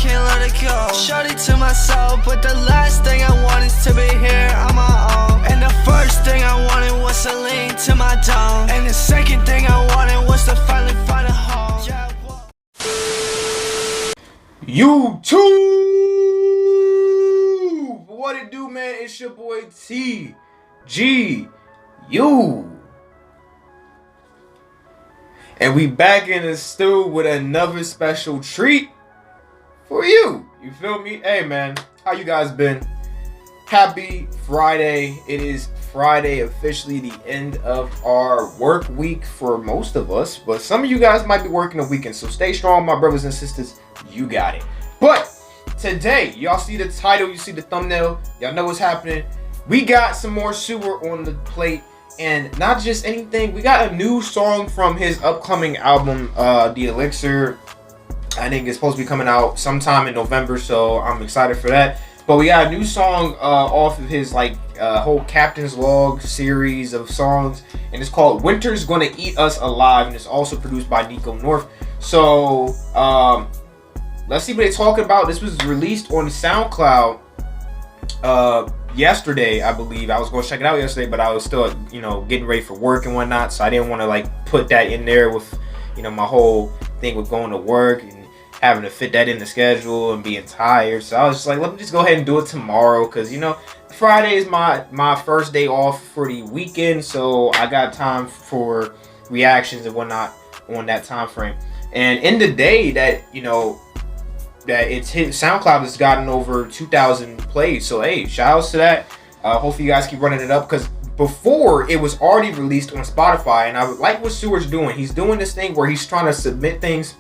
can't let it go. Shorty to myself, but the last thing I want is to be here on my own. And the first thing I wanted was to lean to my dome. And the second thing I wanted was to finally find a home. Yeah, YouTube! What it do, man? It's your boy TGU. And we back in the stew with another special treat for you. You feel me? Hey, man. How you guys been? Happy Friday. It is Friday, officially the end of our work week for most of us. But some of you guys might be working a weekend. So stay strong, my brothers and sisters. You got it. But today, y'all see the title. You see the thumbnail. Y'all know what's happening. We got some more Sewer on the plate. And not just anything, we got a new song from his upcoming album, The Elixir. I think it's supposed to be coming out sometime in November, so I'm excited for that. But we got a new song off of his whole Captain's Log series of songs, and it's called Winter's Gonna Eat Us Alive, and it's also produced by Nico North. So let's see what they're talking about. This was released on SoundCloud yesterday, I believe. I was going to check it out yesterday, but I was still, getting ready for work and whatnot, so I didn't want to put that in there with, my whole thing with going to work and having to fit that in the schedule and being tired. So I was just like, let me just go ahead and do it tomorrow, because Friday is my first day off for the weekend, so I got time for reactions and whatnot on that time frame. And in the day that that it's hit, SoundCloud has gotten over 2,000 plays. So hey, shout outs to that. Hopefully you guys keep running it up, because before it was already released on Spotify, and I like what Sewer's doing. He's doing this thing where he's trying to submit things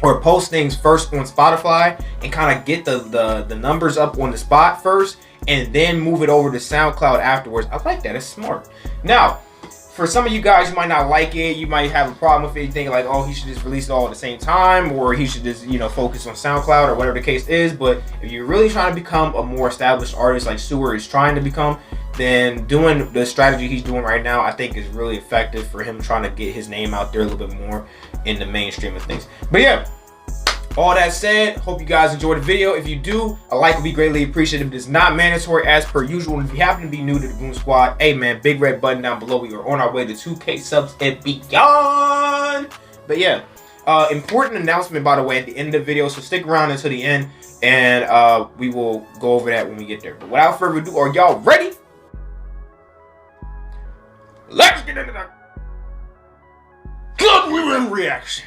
or post things first on Spotify and kind of get the numbers up on the spot first, and then move it over to SoundCloud afterwards. I like that. It's smart. Now, for some of you guys, you might not like it. You might have a problem with it. You think like, oh, he should just release it all at the same time, or he should just, focus on SoundCloud, or whatever the case is. But if you're really trying to become a more established artist like Sewer is trying to become, then doing the strategy he's doing right now, I think is really effective for him trying to get his name out there a little bit more in the mainstream of things. But yeah, all that said, hope you guys enjoyed the video. If you do, a like would be greatly appreciated. It is not mandatory as per usual. And if you happen to be new to the Goon Squad, hey man, big red button down below. We are on our way to 2K subs and beyond. But yeah, important announcement, by the way, at the end of the video. So stick around until the end, and we will go over that when we get there. But without further ado, are y'all ready? Let's get into that good women reaction.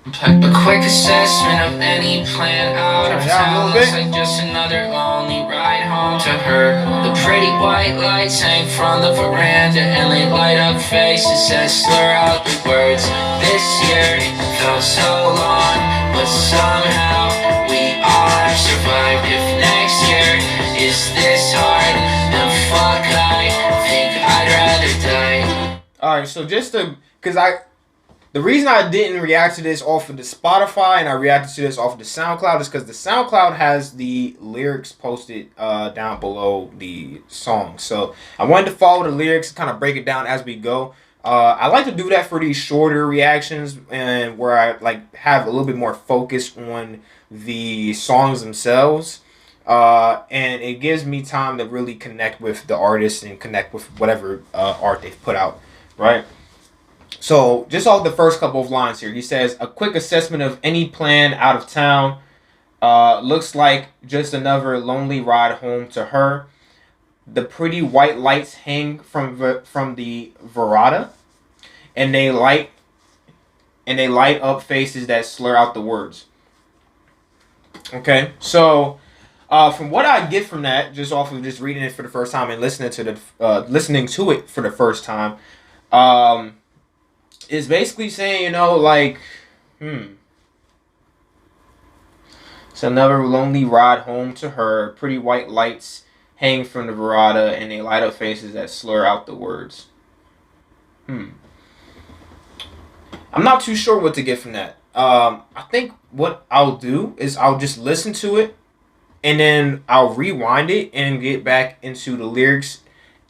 A quick assessment of any plan out of town looks like just another lonely ride home to her. The pretty white lights hang from the veranda and they light up faces that slur out the words. This year felt so long, but somehow we all have survived. If next year is this hard, then fuck, I think I'd rather die. Alright, so just the reason I didn't react to this off of the Spotify and I reacted to this off of the SoundCloud is because the SoundCloud has the lyrics posted down below the song. So I wanted to follow the lyrics and kind of break it down as we go. I like to do that for these shorter reactions, and where I have a little bit more focus on the songs themselves. And it gives me time to really connect with the artist and connect with whatever art they've put out, right? So, just off the first couple of lines here, he says, a quick assessment of any plan out of town. Looks like just another lonely ride home to her. The pretty white lights hang from the veranda, and they light up faces that slur out the words. Okay, so from what I get from that, just off of just reading it for the first time and listening to it for the first time, is basically saying, it's another lonely ride home to her. Pretty white lights hang from the veranda, and they light up faces that slur out the words. I'm not too sure what to get from that. I think what I'll do is I'll just listen to it, and then I'll rewind it and get back into the lyrics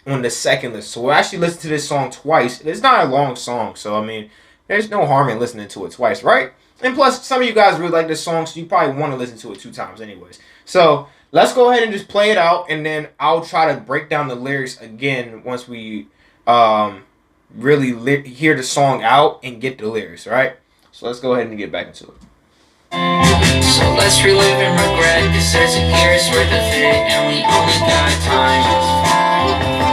on the second listen. So we'll actually listen to this song twice. It's not a long song, so I mean, there's no harm in listening to it twice, right? And plus, some of you guys really like this song, so you probably want to listen to it 2 times anyways. So let's go ahead and just play it out, and then I'll try to break down the lyrics again once we really hear the song out and get the lyrics, right? So let's go ahead and get back into it. So let's relive and regret, cause there's a year's worth of it, and we only got time.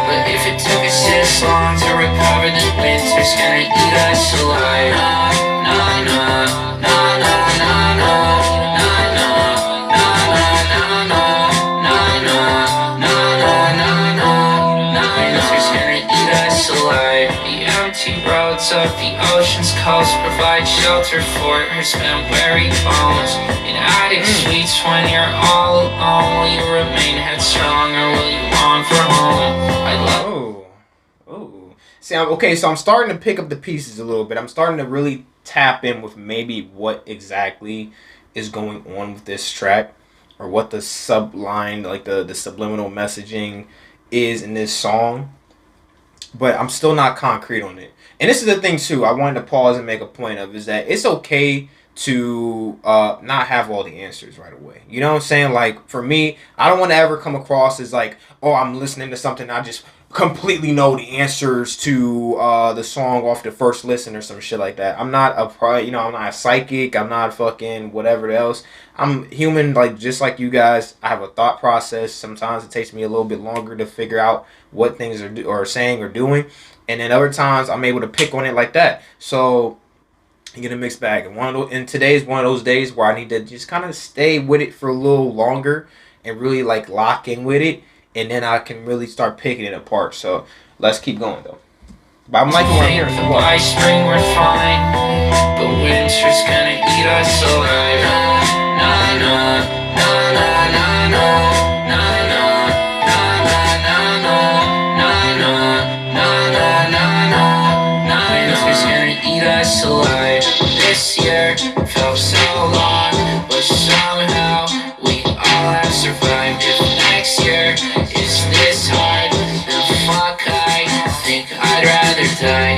But if it took us this long to recover, then winter's gonna eat us alive. Nah, nah, nah, nah, nah, nah, nah, nah, nah, nah, nah, nah, nah, nah, nah, nah, winter's gonna eat us alive. The empty roads of the ocean's coast provide shelter for her spent weary bones. In attic suites when you're all alone, will you remain headstrong or will you long for home? I love. Oh. See, okay, so I'm starting to pick up the pieces a little bit. I'm starting to really tap in with maybe what exactly is going on with this track, or what the subline, like the subliminal messaging is in this song. But I'm still not concrete on it. And this is the thing too, I wanted to pause and make a point of, is that it's okay to not have all the answers right away. You know what I'm saying? Like, for me, I don't want to ever come across as like, oh, I'm listening to something, I just completely know the answers to the song off the first listen or some shit like that. I'm not I'm not a psychic, I'm not fucking whatever else. I'm human, like just like you guys. I have a thought process. Sometimes it takes me a little bit longer to figure out what things are saying or doing, and then other times I'm able to pick on it like that. So you get a mixed bag, and today's one of those days where I need to just kind of stay with it for a little longer and really like lock in with it, and then I can really start picking it apart. So let's keep going though. But I'm liking what I'm hearing. So by spring we're fine, but winter's gonna eat us alive. Nah, nah, nah, nah, nah, nah, nah, nah, nah, nah, nah, nah, nah, nah, winter's gonna eat us alive. This year felt so long, but somehow we all have survived. If next year is this hard, then fuck, I think I'd rather die.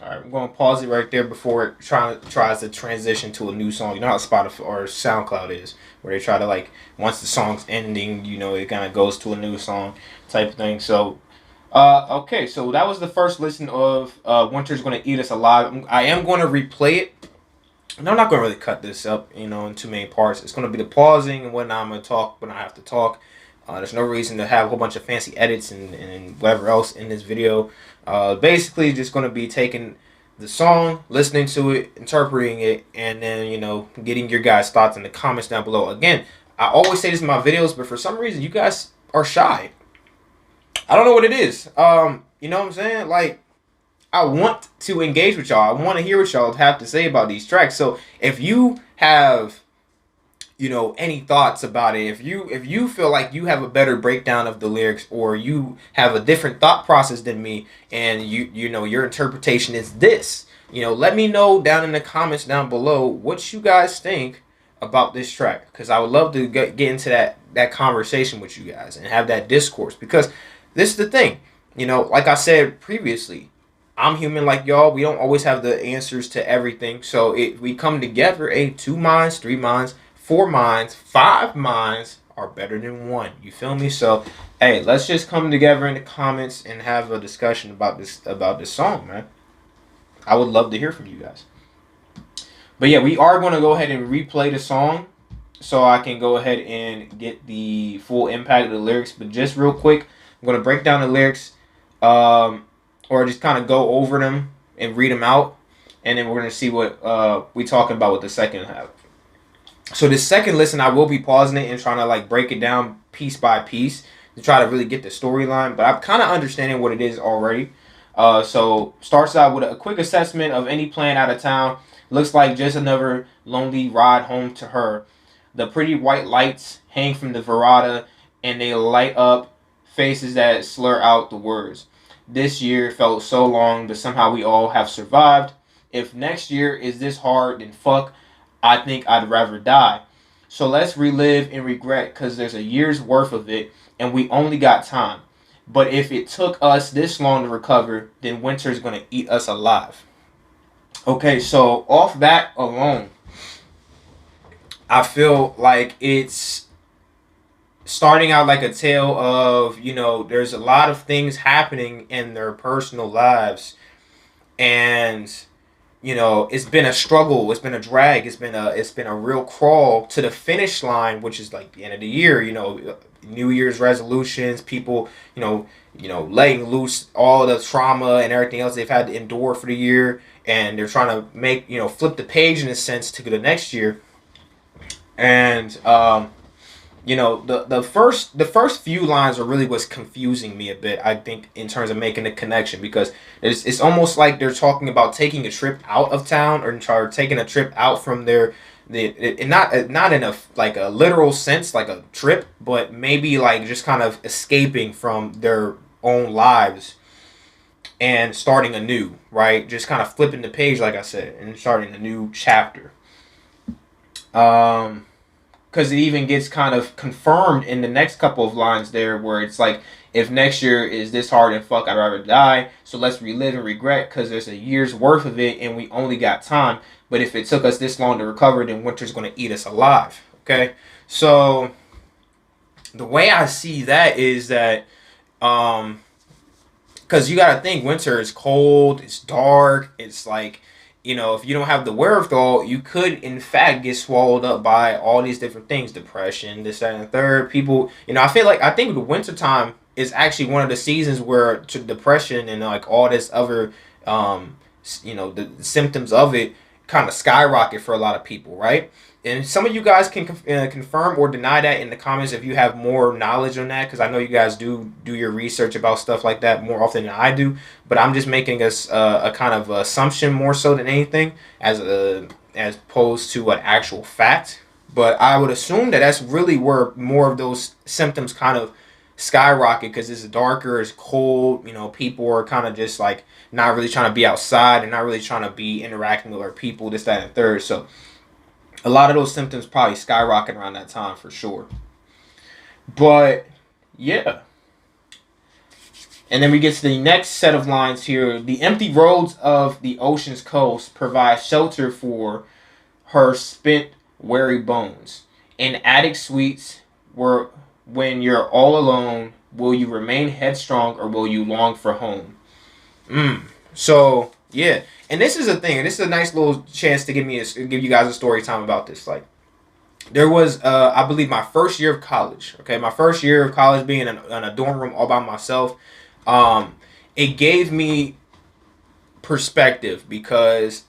I'm going to pause it right there before it tries to transition to a new song. You know how Spotify or SoundCloud is, where they try to, like, once the song's ending, you know, it kind of goes to a new song type of thing. So, okay, so that was the first listen of Winter's Gonna Eat Us Alive. I am going to replay it. And I'm not going to really cut this up, you know, in too many parts. It's going to be the pausing and whatnot. I'm going to talk when I have to talk. There's no reason to have a whole bunch of fancy edits and whatever else in this video. Basically, just going to be taking the song, listening to it, interpreting it, and then, you know, getting your guys' thoughts in the comments down below. Again, I always say this in my videos, but for some reason, you guys are shy. I don't know what it is. You know what I'm saying? Like, I want to engage with y'all. I want to hear what y'all have to say about these tracks. So if you have, you know, any thoughts about it, if you feel like you have a better breakdown of the lyrics, or you have a different thought process than me, and you know your interpretation is this, you know, let me know down in the comments down below what you guys think about this track, because I would love to get into that conversation with you guys and have that discourse. Because this is the thing, you know, like I said previously, I'm human like y'all. We don't always have the answers to everything. So if we come together, 2 minds, 3 minds, 4 minds, 5 minds are better than 1. You feel me? So, hey, let's just come together in the comments and have a discussion about this song, man. I would love to hear from you guys. But yeah, we are going to go ahead and replay the song so I can go ahead and get the full impact of the lyrics. But just real quick, I'm going to break down the lyrics, or just kind of go over them and read them out, and then we're going to see what we talking about with the second half. So this second listen, I will be pausing it and trying to like break it down piece by piece to try to really get the storyline, but I'm kind of understanding what it is already. So starts out with a quick assessment of any plan out of town. Looks like just another lonely ride home to her. The pretty white lights hang from the veranda, and they light up faces that slur out the words. This year felt so long, but somehow we all have survived. If next year is this hard, then fuck, I think I'd rather die. So let's relive and regret because there's a year's worth of it and we only got time. But if it took us this long to recover, then winter is going to eat us alive. Okay, so off that alone, I feel like it's starting out like a tale of, there's a lot of things happening in their personal lives. And, it's been a struggle. It's been a drag. It's been a real crawl to the finish line, which is like the end of the year, New Year's resolutions, people, letting loose all the trauma and everything else they've had to endure for the year. And they're trying to make, flip the page in a sense to the next year. And, the first few lines are really what's confusing me a bit, I think, in terms of making the connection, because it's almost like they're talking about taking a trip out of town or taking a trip out from not in a like a literal sense like a trip, but maybe like just kind of escaping from their own lives and starting anew, right? Just kind of flipping the page, like I said, and starting a new chapter. Because it even gets kind of confirmed in the next couple of lines there, where it's like, if next year is this hard and fuck, I'd rather die. So let's relive and regret because there's a year's worth of it and we only got time. But if it took us this long to recover, then winter's going to eat us alive. Okay, so the way I see that is that, because you got to think winter is cold, it's dark, it's like, if you don't have the wherewithal, you could in fact get swallowed up by all these different things, depression, this, that, and the third. People, I think the winter time is actually one of the seasons where depression and like all this other, the symptoms of it kind of skyrocket for a lot of people, right? And some of you guys can confirm or deny that in the comments if you have more knowledge on that, because I know you guys do your research about stuff like that more often than I do. But I'm just making a kind of assumption more so than anything, as opposed to an actual fact. But I would assume that that's really where more of those symptoms kind of skyrocket, because it's darker, it's cold. People are kind of just like not really trying to be outside and not really trying to be interacting with other people, this, that, and third. So a lot of those symptoms probably skyrocket around that time for sure. But yeah. And then we get to the next set of lines here. The empty roads of the ocean's coast provide shelter for her spent, weary bones. In attic suites, when you're all alone, will you remain headstrong or will you long for home? So yeah. And this is a thing. This is a nice little chance to give you guys a story time about this. Like, there was, I believe, my first year of college. Okay, my first year of college, being in a dorm room all by myself. It gave me perspective, because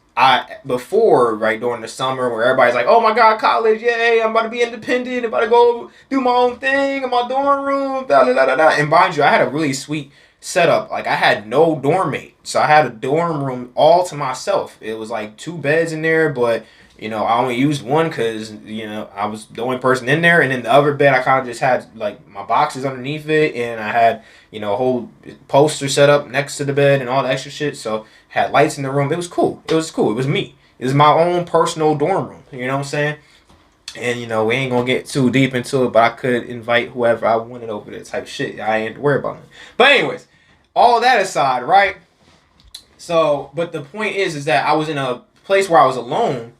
before, right, during the summer, where everybody's like, oh my god, college, yay, I'm about to be independent, I'm about to go do my own thing in my dorm room, da da da da da. And mind you, I had a really sweet setup. Like, I had no dorm mate, so I had a dorm room all to myself. It was like 2 beds in there, but I only used one because I was the only person in there. And then the other bed, I kind of just had like my boxes underneath it, and I had a whole poster set up next to the bed and all the extra shit. So had lights in the room. It was cool. It was me. It was my own personal dorm room. You know what I'm saying? And we ain't gonna get too deep into it, but I could invite whoever I wanted over there type shit. I ain't to worry about it. But anyways, all that aside, right? So, but the point is that I was in a place where I was alone,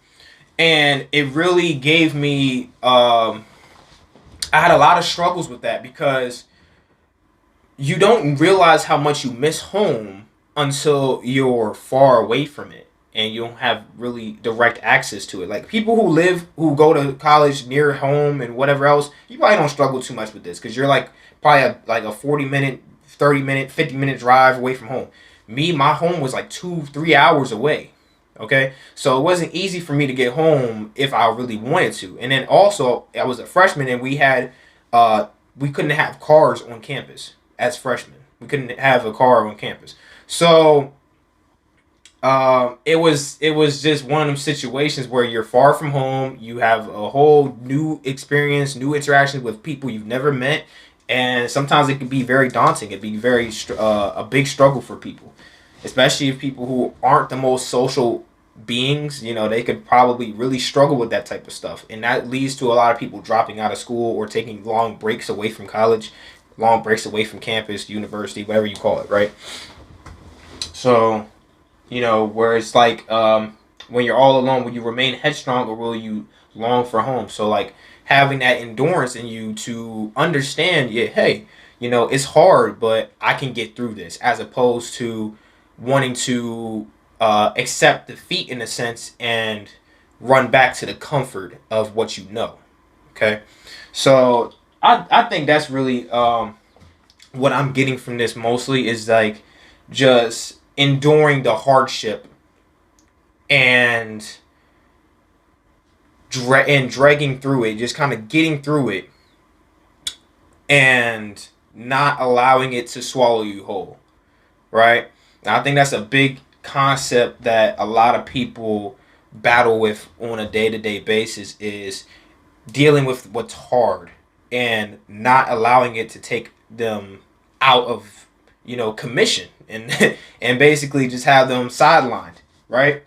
and it really gave me, I had a lot of struggles with that, because you don't realize how much you miss home until you're far away from it and you don't have really direct access to it. Like, people who go to college near home and whatever else, you probably don't struggle too much with this, because you're like probably like a 40-minute, 30-minute, 50-minute drive away from home. Me, my home was like 2-3 hours away. Okay, so it wasn't easy for me to get home if I really wanted to. And then also, I was a freshman, and we couldn't have cars on campus as freshmen. We couldn't have a car on campus. So it was just one of them situations where you're far from home. You have a whole new experience, new interactions with people you've never met, and sometimes it can be very daunting. It'd be a big struggle for people, especially if people who aren't the most social beings, you know, they could probably really struggle with that type of stuff. And that leads to a lot of people dropping out of school or taking long breaks away from college, long breaks away from campus, university, whatever you call it, right? So, you know, where it's like, when you're all alone, will you remain headstrong or will you long for home? So, like, having that endurance in you to understand, yeah, hey, you know, it's hard, but I can get through this, as opposed to wanting to accept defeat in a sense and run back to the comfort of what you know. Okay, so I think that's really what I'm getting from this mostly is like just enduring the hardship and dragging through it, just kind of getting through it and not allowing it to swallow you whole, right? And I think that's a big concept that a lot of people battle with on a day-to-day basis, is dealing with what's hard and not allowing it to take them out of, you know, commission and and basically just have them sidelined, right?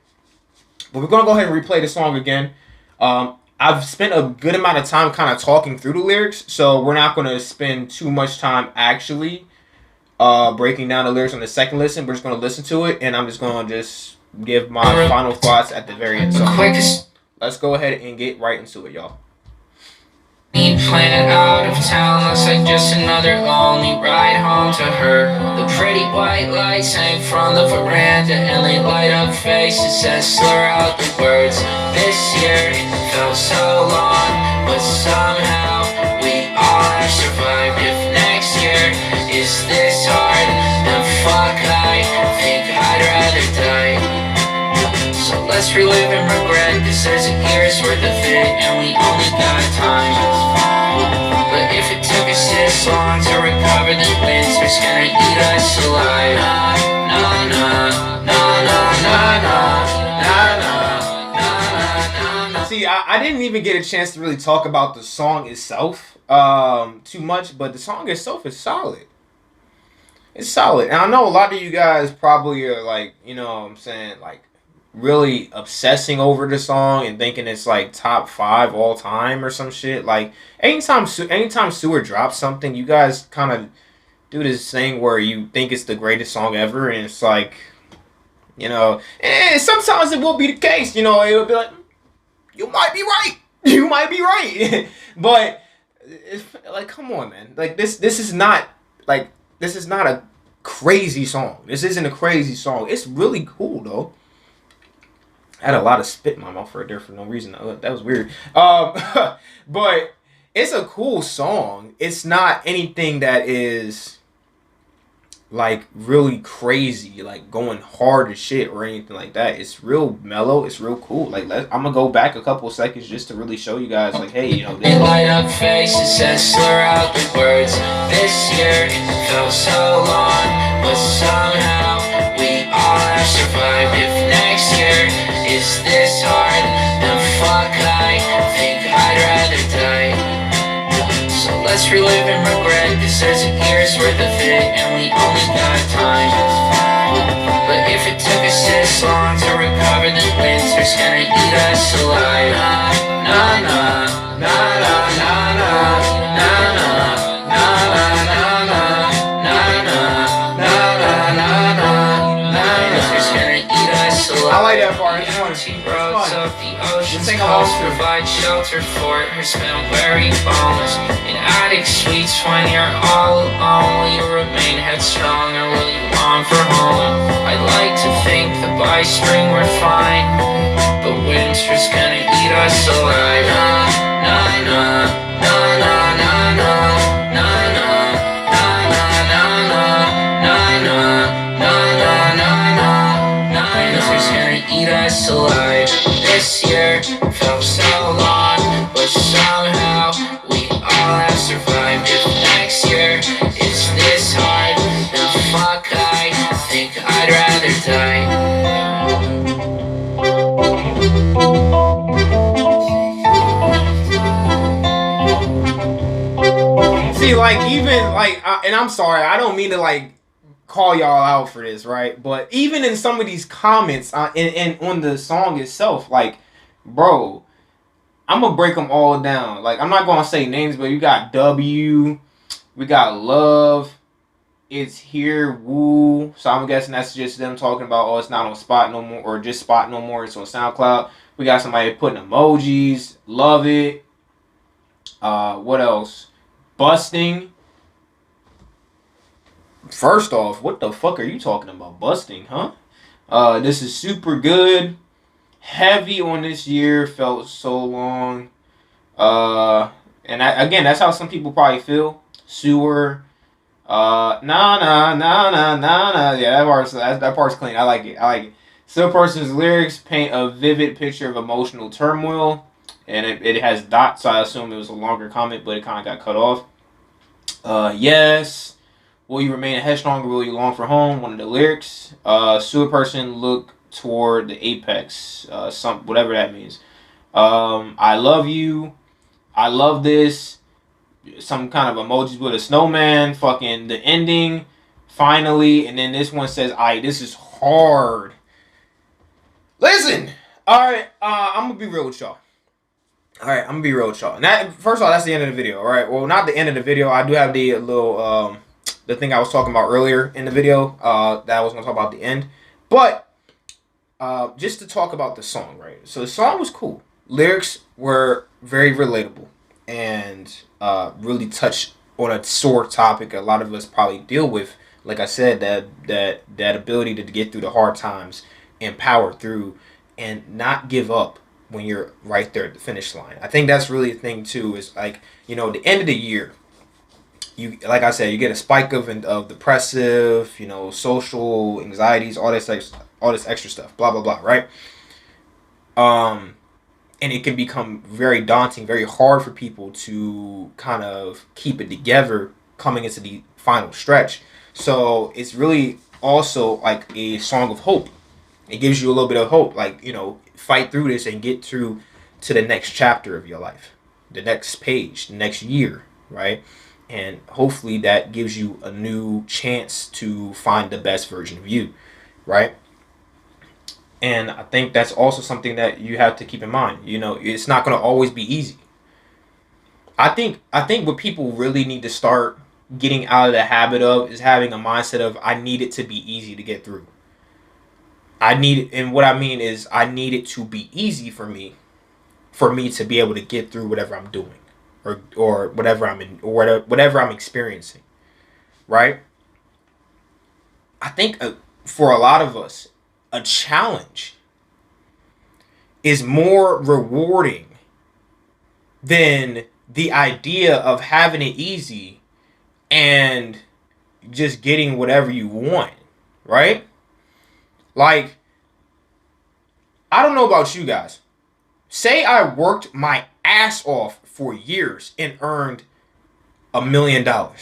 But we're gonna go ahead and replay the song again. I've spent a good amount of time kind of talking through the lyrics, so we're not going to spend too much time actually breaking down the lyrics on the second listen. We're just going to listen to it, and I'm just going to just give my final thoughts at the very end. So let's go ahead and get right into it, y'all. Planned out of town, looks like just another lonely ride home to her. The pretty white lights hang from the veranda, and they light up faces that slur out the words. This year felt so long, but somehow we all have survived. If next year is this hard, then fuck, I think I'd rather die. So let's relive and regret, cause there's a year's worth of it, and we only got time. But if it took us this long to recover, then winter's gonna eat us alive. Na na na na na na na na. See, I didn't even get a chance to really talk about the song itself too much, but the song itself is solid. It's solid. And I know a lot of you guys probably are like, you know what I'm saying, like, really obsessing over the song and thinking it's like top 5 all time or some shit. Like, anytime Sewer drops something, you guys kind of do this thing where you think it's the greatest song ever, and it's like, you know, and sometimes it will be the case, you know, it will be like, you might be right, you might be right, but it's like, come on, man, like this is not a crazy song. This isn't a crazy song. It's really cool though. I had a lot of spit in my mouth right there for no reason. That was weird. But it's a cool song. It's not anything that is like really crazy, like going hard as shit or anything like that. It's real mellow. It's real cool. Like, I'm gonna go back a couple of seconds just to really show you guys, like, hey, you know, they light up faces and slur out the words. This year felt so long, but somehow we all have survived. If next year is this hard, then fuck, I think I'd rather die. So let's relive and regret, cause there's a year's worth of it, and we only got time. But if it took us this long to recover, then winter's gonna eat us alive. Na na na na na na na na na na na na. Winter's gonna eat us alive. I like that part. Roads of the ocean's coast provide shelter for her spent weary bones. In attic suites when you're all alone, will you remain headstrong or will you long for home? I'd like to think that by spring we're fine, but winter's gonna eat us alive. Na na na na na na na na na na na na na. Winter's gonna eat us alive. This year felt so long, but somehow we all have survived. If next year is this hard, then fuck, I think I'd rather die. See, like, even like, and I'm sorry, I don't mean to like call y'all out for this, right? But even in some of these comments and on the song itself, like, bro, I'm gonna break them all down. Like, I'm not gonna say names, but you got W, we got Love, It's Here, Woo. So I'm guessing that's just them talking about, oh, it's not on Spot no more, or just Spot no more. It's on SoundCloud. We got somebody putting emojis, Love It. What else? Busting. First off, what the fuck are you talking about? Busting, huh? This is super good. Heavy on this year. Felt so long. Again, that's how some people probably feel. Sewer. Nah, nah, nah, nah, nah, nah. Yeah, that part's clean. I like it. Sewerperson's lyrics paint a vivid picture of emotional turmoil, and it has dots, so I assume it was a longer comment, but it kind of got cut off. Yes. Will you remain headstrong or will you long for home? One of the lyrics. Sewerperson look toward the apex. Whatever that means. I love you. I love this. Some kind of emojis with a snowman. Fucking the ending. Finally. And then this one says, this is hard. Listen. Alright. I'm going to be real with y'all. Alright. I'm going to be real with y'all. First of all, that's the end of the video. Alright. Well, not the end of the video. I do have the little... the thing I was talking about earlier in the video, that I was going to talk about at the end. But, just to talk about the song, right? So the song was cool. Lyrics were very relatable and really touched on a sore topic a lot of us probably deal with. Like I said, that ability to get through the hard times and power through and not give up when you're right there at the finish line. I think that's really the thing too, is like, the end of the year, you, like I said, you get a spike of depressive, social anxieties, all this extra stuff, blah blah blah, right? And it can become very daunting, very hard for people to kind of keep it together coming into the final stretch. So it's really also like a song of hope. It gives you a little bit of hope, like, fight through this and get through to the next chapter of your life, the next page, the next year, right? And hopefully that gives you a new chance to find the best version of you, right? And I think that's also something that you have to keep in mind. It's not going to always be easy. I think what people really need to start getting out of the habit of is having a mindset of, I need it to be easy to get through. And what I mean is, I need it to be easy for me to be able to get through whatever I'm doing. Or whatever I'm experiencing, right? I think for a lot of us, a challenge is more rewarding than the idea of having it easy and just getting whatever you want, right? Like, I don't know about you guys. Say I worked my ass off for years and earned $1 million. I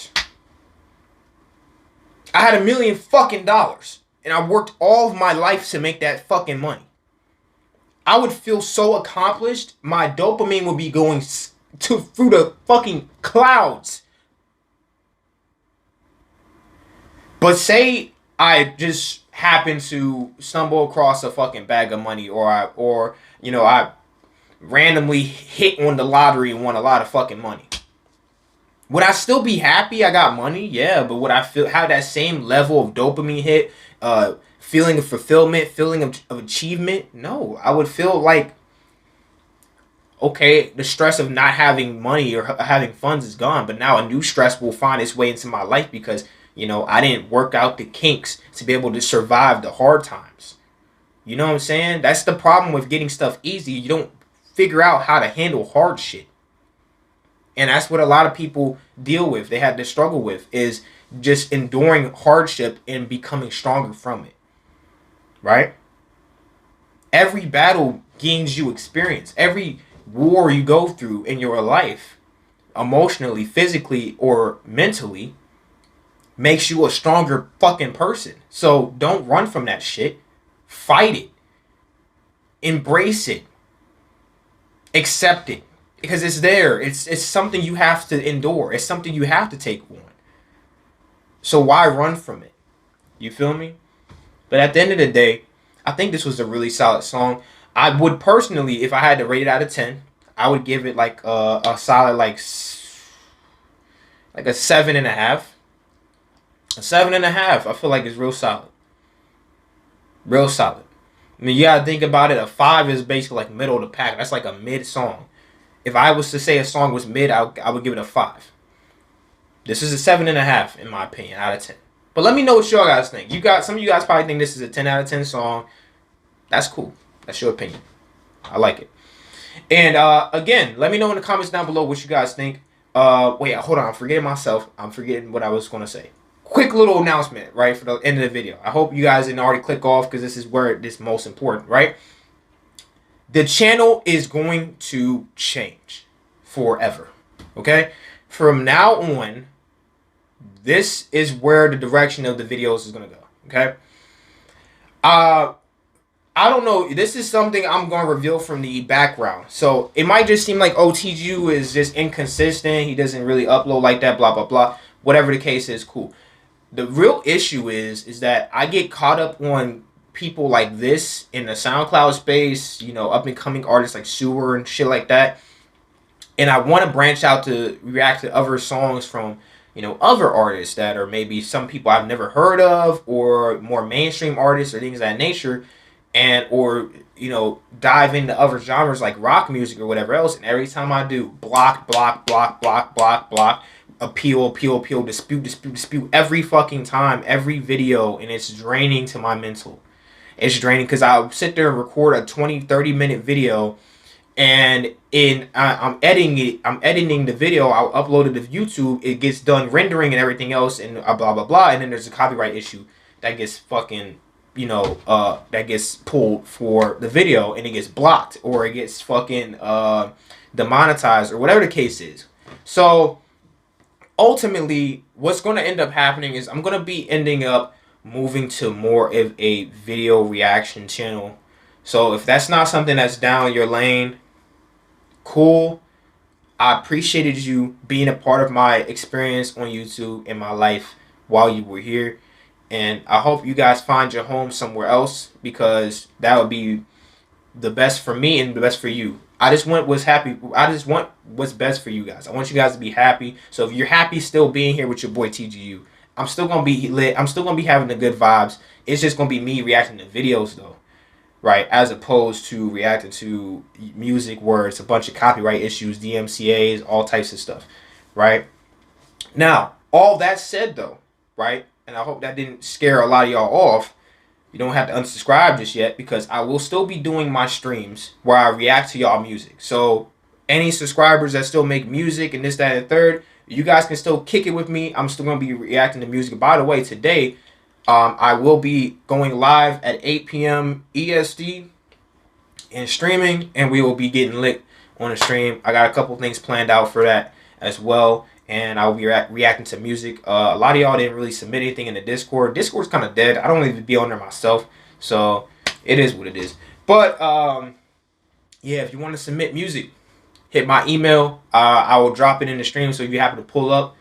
had $1 million fucking dollars, and I worked all of my life to make that fucking money. I would feel so accomplished. My dopamine would be going through the fucking clouds. But say I just happen to stumble across a fucking bag of money, or I randomly hit on the lottery and won a lot of fucking money. Would I still be happy I got money? Yeah, but would I have that same level of dopamine hit, feeling of fulfillment, feeling of achievement? No, I would feel like, okay, the stress of not having money or having funds is gone, but now a new stress will find its way into my life because, I didn't work out the kinks to be able to survive the hard times. You know what I'm saying? That's the problem with getting stuff easy. You don't figure out how to handle hard shit. And that's what a lot of people deal with. They have to struggle with, is just enduring hardship and becoming stronger from it. Right? Every battle gains you experience. Every war you go through in your life, emotionally, physically, or mentally, makes you a stronger fucking person. So don't run from that shit. Fight it. Embrace it. Accept it. Because it's there. It's something you have to endure. It's something you have to take on. So why run from it? You feel me? But at the end of the day, I think this was a really solid song. I would personally, if I had to rate it out of 10, I would give it like a solid like a 7.5. A 7.5. I feel like it's real solid. Real solid. I mean, you gotta think about it. A 5 is basically like middle of the pack. That's like a mid song. If I was to say a song was mid, I would give it a 5. This is a 7.5 in my opinion out of 10. But let me know what y'all guys think. Some of you guys probably think this is a 10 out of 10 song. That's cool. That's your opinion. I like it. And again, let me know in the comments down below what you guys think. Wait, hold on. I'm forgetting myself. I'm forgetting what I was going to say. Quick little announcement, right, for the end of the video. I hope you guys didn't already click off because this is where this is most important, right? The channel is going to change forever, okay? From now on, this is where the direction of the videos is going to go, okay? I don't know. This is something I'm going to reveal from the background. So it might just seem like OTG is just inconsistent. He doesn't really upload like that, blah, blah, blah. Whatever the case is, cool. The real issue is that I get caught up on people like this in the SoundCloud space, you know, up and coming artists like Sewer and shit like that. And I want to branch out to react to other songs from, you know, other artists that are maybe some people I've never heard of or more mainstream artists or things of that nature. And or, you know, dive into other genres like rock music or whatever else. And every time I do, block, appeal, dispute every fucking time, every video, and it's draining to my mental. It's draining because I'll sit there and record a 20-30 minute video, and I'm editing the video, I'll upload it to YouTube, it gets done rendering and everything else, and blah blah blah, and then there's a copyright issue that gets fucking, you know, that gets pulled for the video, and it gets blocked, or it gets fucking demonetized, or whatever the case is. So ultimately, what's going to end up happening is I'm going to be ending up moving to more of a video reaction channel. So if that's not something that's down your lane, cool. I appreciated you being a part of my experience on YouTube in my life while you were here. And I hope you guys find your home somewhere else, because that would be the best for me and the best for you. I just want what's best for you guys. I want you guys to be happy. So if you're happy still being here with your boy TGU, I'm still going to be lit. I'm still going to be having the good vibes. It's just going to be me reacting to videos though, right? As opposed to reacting to music where it's a bunch of copyright issues, DMCAs, all types of stuff, right? Now, all that said though, right? And I hope that didn't scare a lot of y'all off. You don't have to unsubscribe just yet, because I will still be doing my streams where I react to y'all music. So any subscribers that still make music and this, that, and the third, you guys can still kick it with me. I'm still going to be reacting to music. By the way, today, I will be going live at 8 p.m. EST and streaming, and we will be getting lit on the stream. I got a couple things planned out for that as well, and I'll be reacting to music. A lot of y'all didn't really submit anything in the Discord. Discord's kind of dead. I don't even be on there myself, so it is what it is. But yeah, if you want to submit music, hit my email. I will drop it in the stream, so if you happen to pull up,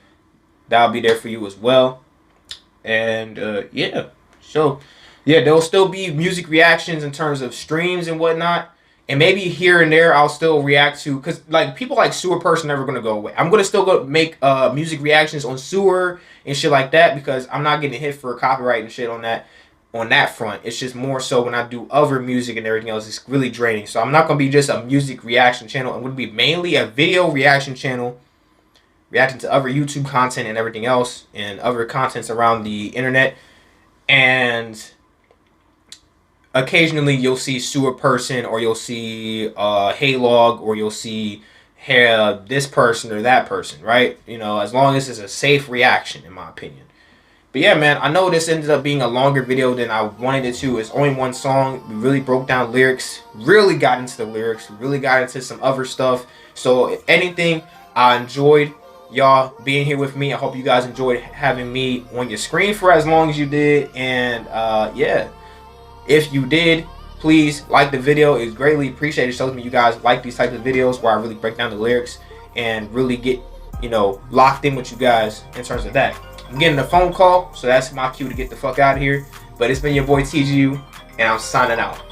that'll be there for you as well. And yeah, so yeah, there'll still be music reactions in terms of streams and whatnot. And maybe here and there I'll still react to, because like people like Sewerperson never gonna go away. I'm gonna still go make music reactions on Sewer and shit like that, because I'm not getting hit for copyright and shit on that front. It's just more so when I do other music and everything else, it's really draining. So I'm not gonna be just a music reaction channel. I'm gonna be mainly a video reaction channel, reacting to other YouTube content and everything else, and other contents around the internet. And occasionally you'll see Sewerperson, or you'll see Haylog, or you'll see this person or that person, right? You know, as long as it's a safe reaction, in my opinion. But yeah, man, I know this ended up being a longer video than I wanted it to. It's only one song. We really broke down lyrics, really got into the lyrics, really got into some other stuff. So if anything, I enjoyed y'all being here with me. I hope you guys enjoyed having me on your screen for as long as you did. And yeah, if you did, please like the video. It's greatly appreciated. It shows me you guys like these types of videos where I really break down the lyrics and really get, you know, locked in with you guys in terms of that. I'm getting a phone call, so that's my cue to get the fuck out of here. But it's been your boy TGU, and I'm signing out.